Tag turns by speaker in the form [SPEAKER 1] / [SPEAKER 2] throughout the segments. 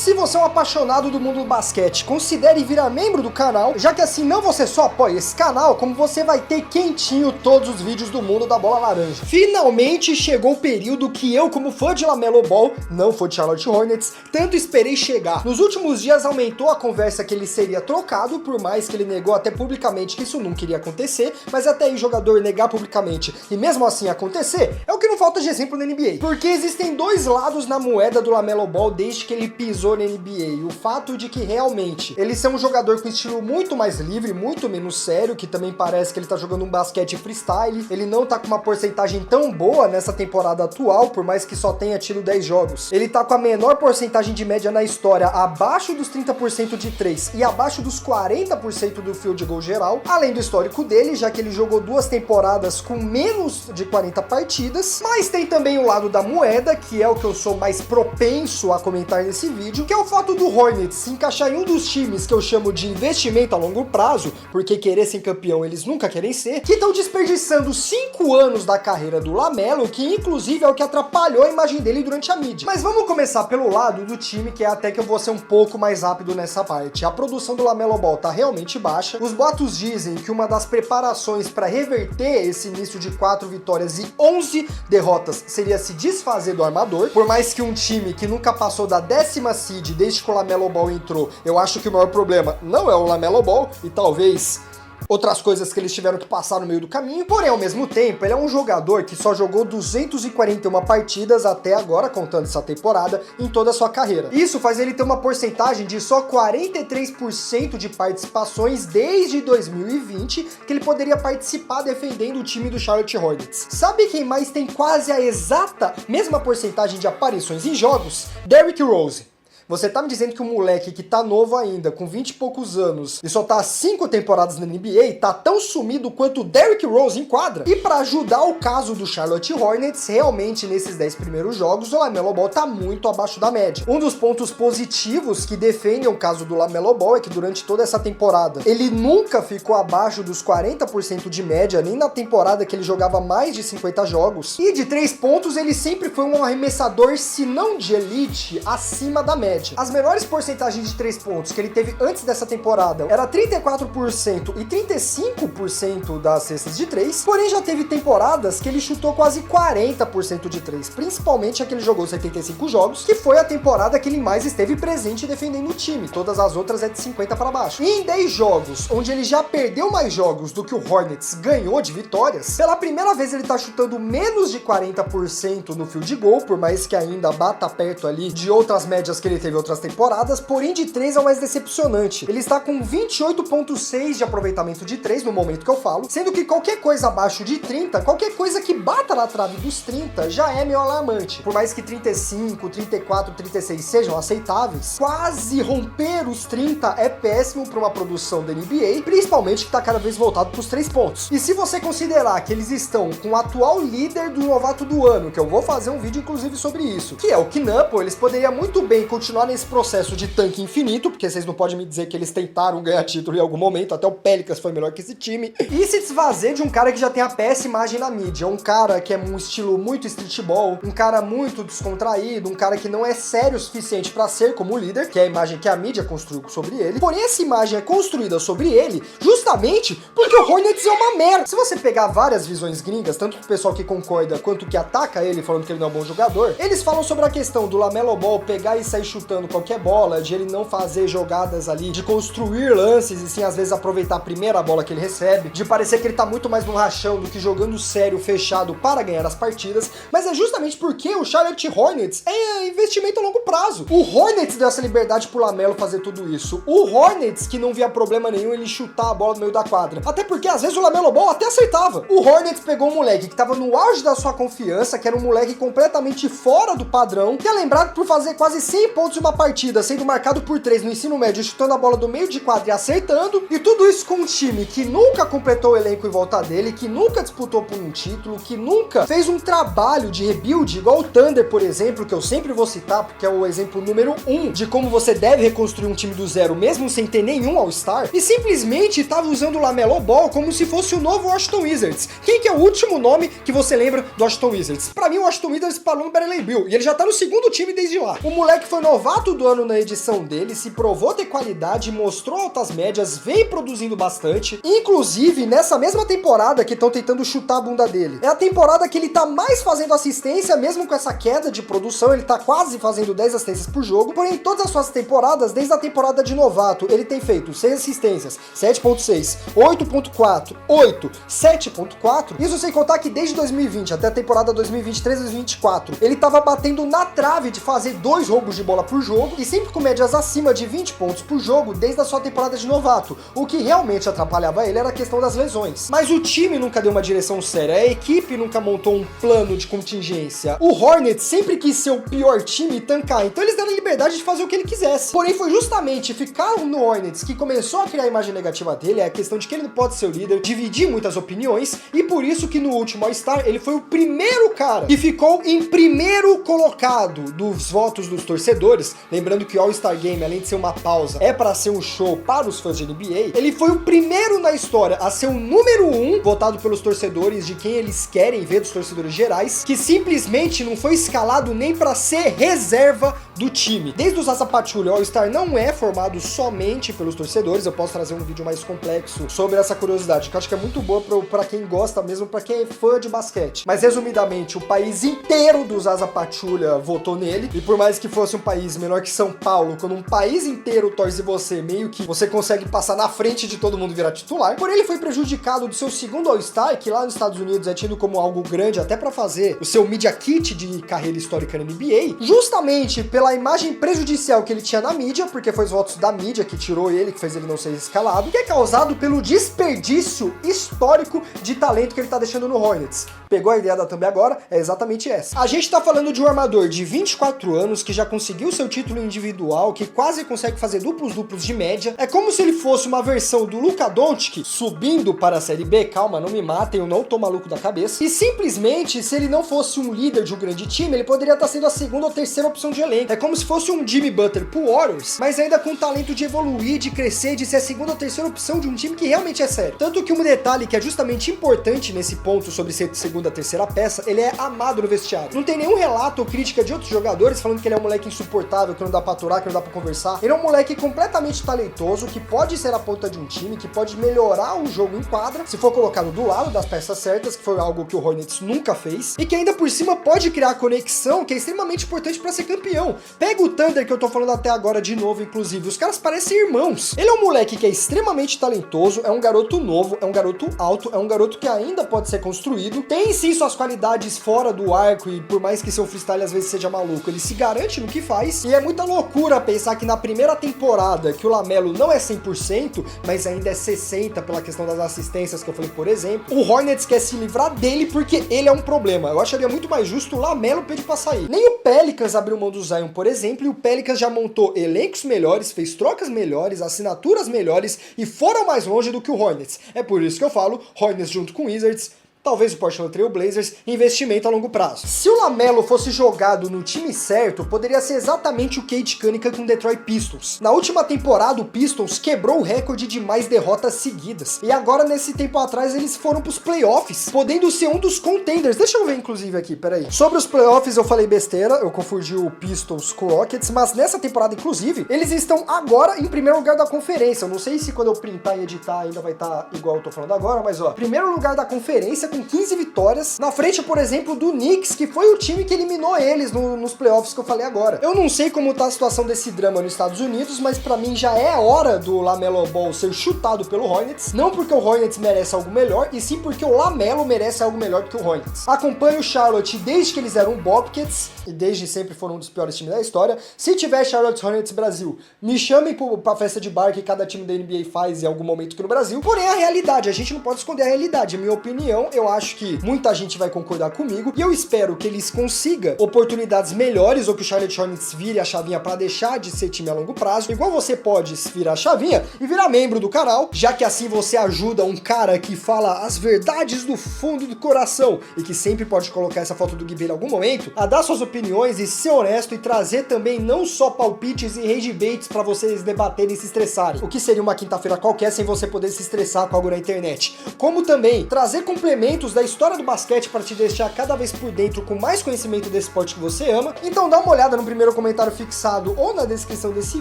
[SPEAKER 1] Se você é um apaixonado do mundo do basquete, considere virar membro do canal, já que assim não você só apoia esse canal, como você vai ter quentinho todos os vídeos do mundo da bola laranja. Finalmente chegou o período que eu, como fã de LaMelo Ball, não fã de Charlotte Hornets, tanto esperei chegar. Nos últimos dias aumentou a conversa que ele seria trocado, por mais que ele negou até publicamente que isso nunca iria acontecer, mas até aí jogador negar publicamente e mesmo assim acontecer, é o que não falta de exemplo na NBA. Porque existem dois lados na moeda do LaMelo Ball desde que ele pisou na NBA. O fato de que realmente ele ser um jogador com estilo muito mais livre, muito menos sério, que também parece que ele tá jogando um basquete freestyle, ele não tá com uma porcentagem tão boa nessa temporada atual, por mais que só tenha tido 10 jogos. Ele tá com a menor porcentagem de média na história, abaixo dos 30% de 3 e abaixo dos 40% do field goal geral, além do histórico dele, já que ele jogou 2 temporadas com menos de 40 partidas, mas tem também o lado da moeda, que é o que eu sou mais propenso a comentar nesse vídeo, que é o fato do Hornets se encaixar em um dos times que eu chamo de investimento a longo prazo, porque querer ser campeão eles nunca querem ser, que estão desperdiçando 5 anos da carreira do LaMelo, que inclusive é o que atrapalhou a imagem dele durante a mídia. Mas vamos começar pelo lado do time, que é até que eu vou ser um pouco mais rápido nessa parte. A produção do LaMelo Ball tá realmente baixa, os boatos dizem que uma das preparações para reverter esse início de 4 vitórias e 11 derrotas seria se desfazer do armador, por mais que um time que nunca passou da 10ª seed desde que o LaMelo Ball entrou, eu acho que o maior problema não é o LaMelo Ball e talvez outras coisas que eles tiveram que passar no meio do caminho, porém, ao mesmo tempo, ele é um jogador que só jogou 241 partidas até agora, contando essa temporada, em toda a sua carreira. Isso faz ele ter uma porcentagem de só 43% de participações desde 2020, que ele poderia participar defendendo o time do Charlotte Hornets. Sabe quem mais tem quase a exata mesma porcentagem de aparições em jogos? Derrick Rose. Você tá me dizendo que um moleque que tá novo ainda, com 20 e poucos anos, e só tá há 5 temporadas na NBA, tá tão sumido quanto o Derrick Rose em quadra? E pra ajudar o caso do Charlotte Hornets, realmente nesses 10 primeiros jogos, o LaMelo Ball tá muito abaixo da média. Um dos pontos positivos que defendem o caso do LaMelo Ball é que durante toda essa temporada, ele nunca ficou abaixo dos 40% de média, nem na temporada que ele jogava mais de 50 jogos. E de 3 pontos, ele sempre foi um arremessador, se não de elite, acima da média. As melhores porcentagens de 3 pontos que ele teve antes dessa temporada era 34% e 35% das cestas de 3, porém já teve temporadas que ele chutou quase 40% de 3, principalmente a que ele jogou 75 jogos, que foi a temporada que ele mais esteve presente defendendo o time, todas as outras é de 50 para baixo. E em 10 jogos, onde ele já perdeu mais jogos do que o Hornets ganhou de vitórias, pela primeira vez ele tá chutando menos de 40% no field goal, por mais que ainda bata perto ali de outras médias que ele teve outras temporadas, porém de 3 é o mais decepcionante. Ele está com 28,6 de aproveitamento de 3 no momento que eu falo, sendo que qualquer coisa abaixo de 30, qualquer coisa que bata na trave dos 30 já é meio alarmante. Por mais que 35, 34, 36 sejam aceitáveis, quase romper os 30 é péssimo para uma produção da NBA, principalmente que está cada vez voltado para os 3 pontos. E se você considerar que eles estão com o atual líder do novato do ano, que eu vou fazer um vídeo inclusive sobre isso, que é o Knuckle, eles poderiam muito bem continuar nesse processo de tanque infinito, porque vocês não podem me dizer que eles tentaram ganhar título em algum momento, até o Pelicans foi melhor que esse time, e se desfazer de um cara que já tem a péssima imagem na mídia, um cara que é um estilo muito streetball, um cara muito descontraído, um cara que não é sério o suficiente pra ser como líder, que é a imagem que a mídia construiu sobre ele, porém essa imagem é construída sobre ele justamente porque o Hornets é uma merda. Se você pegar várias visões gringas, tanto do pessoal que concorda quanto que ataca ele falando que ele não é um bom jogador, eles falam sobre a questão do LaMelo Ball pegar e sair chutando qualquer bola, de ele não fazer jogadas ali, de construir lances e sim às vezes aproveitar a primeira bola que ele recebe, de parecer que ele tá muito mais no rachão do que jogando sério, fechado para ganhar as partidas, mas é justamente porque o Charlotte Hornets é investimento a longo prazo. O Hornets deu essa liberdade pro LaMelo fazer tudo isso. O Hornets que não via problema nenhum ele chutar a bola no meio da quadra. Até porque às vezes o LaMelo Ball até acertava. O Hornets pegou um moleque que tava no auge da sua confiança, que era um moleque completamente fora do padrão, que é lembrado por fazer quase 100 pontos de uma partida, sendo marcado por 3 no ensino médio, chutando a bola do meio de quadra e acertando, e tudo isso com um time que nunca completou o elenco em volta dele, que nunca disputou por um título, que nunca fez um trabalho de rebuild, igual o Thunder, por exemplo, que eu sempre vou citar, porque é o exemplo número 1 de como você deve reconstruir um time do zero, mesmo sem ter nenhum All-Star, e simplesmente estava usando o LaMelo Ball como se fosse o novo Washington Wizards. Quem que é o último nome que você lembra do Washington Wizards? Pra mim, o Washington Wizards parou no Bradley Beal, e ele já tá no segundo time desde lá. O moleque foi no novato do ano na edição dele, se provou ter qualidade, mostrou altas médias, vem produzindo bastante. Inclusive, nessa mesma temporada que estão tentando chutar a bunda dele, é a temporada que ele tá mais fazendo assistência, mesmo com essa queda de produção, ele tá quase fazendo 10 assistências por jogo. Porém, em todas as suas temporadas, desde a temporada de novato, ele tem feito 6 assistências, 7.6, 8.4, 8, 7.4. Isso sem contar que desde 2020 até a temporada 2023-2024, ele tava batendo na trave de fazer 2 roubos de bola por jogo e sempre com médias acima de 20 pontos por jogo desde a sua temporada de novato. O que realmente atrapalhava ele era a questão das lesões. Mas o time nunca deu uma direção séria, a equipe nunca montou um plano de contingência. O Hornets sempre quis ser o pior time e tancar, então eles deram liberdade de fazer o que ele quisesse. Porém, foi justamente ficar no Hornets que começou a criar a imagem negativa dele, é a questão de que ele não pode ser o líder, dividir muitas opiniões, e por isso que no último All-Star ele foi o primeiro cara que ficou em primeiro colocado dos votos dos torcedores. Lembrando que o All-Star Game, além de ser uma pausa, é para ser um show para os fãs de NBA. Ele foi o primeiro na história a ser o número 1 votado pelos torcedores, de quem eles querem ver, dos torcedores gerais, que simplesmente não foi escalado nem para ser reserva do time. Desde o Zaza Pachulia, o All-Star não é formado somente pelos torcedores. Eu posso trazer um vídeo mais complexo sobre essa curiosidade, que eu acho que é muito boa para quem gosta mesmo, para quem é fã de basquete. Mas resumidamente, o país inteiro do Zaza Pachulia votou nele, e por mais que fosse um país menor que São Paulo, quando um país inteiro torce você, meio que você consegue passar na frente de todo mundo e virar titular. Porém, ele foi prejudicado do seu segundo All-Star, que lá nos Estados Unidos é tido como algo grande até para fazer o seu Media Kit de carreira histórica na NBA, justamente pela imagem prejudicial que ele tinha na mídia, porque foi os votos da mídia que tirou ele, que fez ele não ser escalado, que é causado pelo desperdício histórico de talento que ele tá deixando no Hornets. Pegou a ideia da thumb agora? É exatamente essa. A gente tá falando de um armador de 24 anos que já conseguiu seu título individual, que quase consegue fazer duplos de média. É como se ele fosse uma versão do Luka Doncic subindo para a Série B. Calma, não me matem, eu não tô maluco da cabeça. E simplesmente, se ele não fosse um líder de um grande time, ele poderia estar sendo a segunda ou terceira opção de elenco. É como se fosse um Jimmy Butler pro Warriors, mas ainda com o talento de evoluir, de crescer, de ser a segunda ou terceira opção de um time que realmente é sério. Tanto que um detalhe que é justamente importante nesse ponto sobre ser segunda, terceira peça, ele é amado no vestiário. Não tem nenhum relato ou crítica de outros jogadores falando que ele é um moleque insuportável, que não dá pra aturar, que não dá pra conversar. Ele é um moleque completamente talentoso, que pode ser a ponta de um time, que pode melhorar o jogo em quadra, se for colocado do lado das peças certas, que foi algo que o Hornets nunca fez, e que ainda por cima pode criar conexão, que é extremamente importante pra ser campeão. Pega o Thunder, que eu tô falando até agora de novo, inclusive, os caras parecem irmãos. Ele é um moleque que é extremamente talentoso, é um garoto novo, é um garoto alto, é um garoto que ainda pode ser construído, tem sim suas qualidades fora do arco, e por mais que seu freestyle às vezes seja maluco, ele se garante no que faz, e é muita loucura pensar que na primeira temporada, que o LaMelo não é 100%, mas ainda é 60% pela questão das assistências que eu falei, por exemplo, o Hornets quer se livrar dele porque ele é um problema. Eu acharia muito mais justo o LaMelo pedir pra sair. Nem o Pelicans abriu mão do Zion, por exemplo, e o Pelicans já montou elencos melhores, fez trocas melhores, assinaturas melhores e foram mais longe do que o Hornets. É por isso que eu falo, Hornets junto com Wizards, talvez o Portland Trail Blazers, investimento a longo prazo. Se o LaMelo fosse jogado no time certo, poderia ser exatamente o Cade Cunningham com o Detroit Pistons. Na última temporada, o Pistons quebrou o recorde de mais derrotas seguidas. E agora, nesse tempo atrás, eles foram pros playoffs, podendo ser um dos contenders. Deixa eu ver, inclusive, aqui, peraí. Sobre os playoffs, eu falei besteira, eu confundi o Pistons com o Rockets, mas nessa temporada, inclusive, eles estão agora em primeiro lugar da conferência. Eu não sei se quando eu printar e editar ainda vai estar igual eu tô falando agora, mas ó, primeiro lugar da conferência com 15 vitórias, na frente, por exemplo, do Knicks, que foi o time que eliminou eles nos playoffs que eu falei agora. Eu não sei como tá a situação desse drama nos Estados Unidos, mas pra mim já é hora do LaMelo Ball ser chutado pelo Hornets, não porque o Hornets merece algo melhor, e sim porque o LaMelo merece algo melhor do que o Hornets. Acompanho o Charlotte desde que eles eram Bobcats, e desde sempre foram um dos piores times da história. Se tiver Charlotte Hornets Brasil, me chamem pra festa de bar que cada time da NBA faz em algum momento aqui no Brasil, porém a realidade, a gente não pode esconder a realidade. A minha opinião, eu acho que muita gente vai concordar comigo, e eu espero que eles consigam oportunidades melhores, ou que o Charlotte Hornets vire a chavinha pra deixar de ser time a longo prazo, igual você pode virar a chavinha e virar membro do canal, já que assim você ajuda um cara que fala as verdades do fundo do coração, e que sempre pode colocar essa foto do Gui em algum momento, a dar suas opiniões e ser honesto, e trazer também não só palpites e rage baits pra vocês debaterem e se estressarem, o que seria uma quinta-feira qualquer sem você poder se estressar com algo na internet, como também trazer complementos momentos da história do basquete para te deixar cada vez por dentro com mais conhecimento desse esporte que você ama. Então dá uma olhada no primeiro comentário fixado ou na descrição desse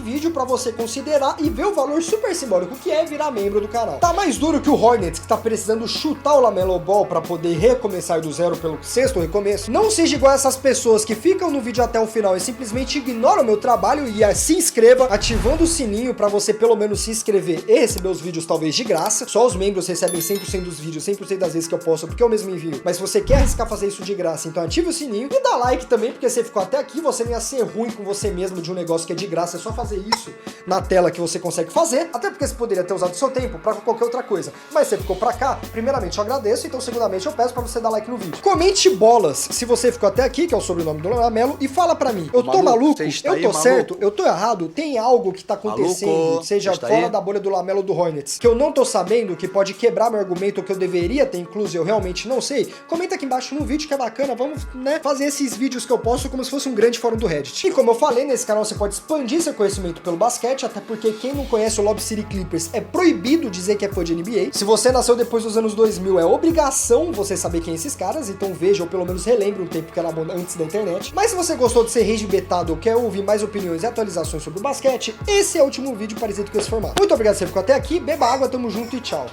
[SPEAKER 1] vídeo para você considerar e ver o valor super simbólico que é virar membro do canal. Tá mais duro que o Hornets, que tá precisando chutar o LaMelo Ball para poder recomeçar do zero pelo sexto recomeço? Não seja igual essas pessoas que ficam no vídeo até o final e simplesmente ignoram o meu trabalho e se inscreva ativando o sininho para você pelo menos se inscrever e receber os vídeos talvez de graça. Só os membros recebem 100% dos vídeos, 100% das vezes que eu posto, porque eu mesmo envio. Mas se você quer arriscar fazer isso de graça, então ative o sininho e dá like também, porque você ficou até aqui, você não ia ser ruim com você mesmo de um negócio que é de graça, é só fazer isso na tela que você consegue fazer, até porque você poderia ter usado seu tempo para qualquer outra coisa. Mas você ficou pra cá, primeiramente eu agradeço, então segundamente eu peço pra você dar like no vídeo. Comente bolas se você ficou até aqui, que é o sobrenome do LaMelo, e fala pra mim, eu tô maluco? Eu tô certo? Eu tô errado? Tem algo que tá acontecendo, seja fora da bolha do LaMelo do Hornets, que eu não tô sabendo, que pode quebrar meu argumento, que eu deveria ter incluso e eu realmente não sei? Comenta aqui embaixo no vídeo que é bacana, vamos, né, fazer esses vídeos que eu posto como se fosse um grande fórum do Reddit. E como eu falei, nesse canal você pode expandir seu conhecimento pelo basquete, até porque quem não conhece o Lob City Clippers é proibido dizer que é fã de NBA. Se você nasceu depois dos anos 2000, é obrigação você saber quem é esses caras, então veja ou pelo menos relembre um tempo que era bom antes da internet. Mas se você gostou de ser regimentado ou quer ouvir mais opiniões e atualizações sobre o basquete, esse é o último vídeo parecido com esse formato. Muito obrigado por você ficou até aqui, beba água, tamo junto e tchau.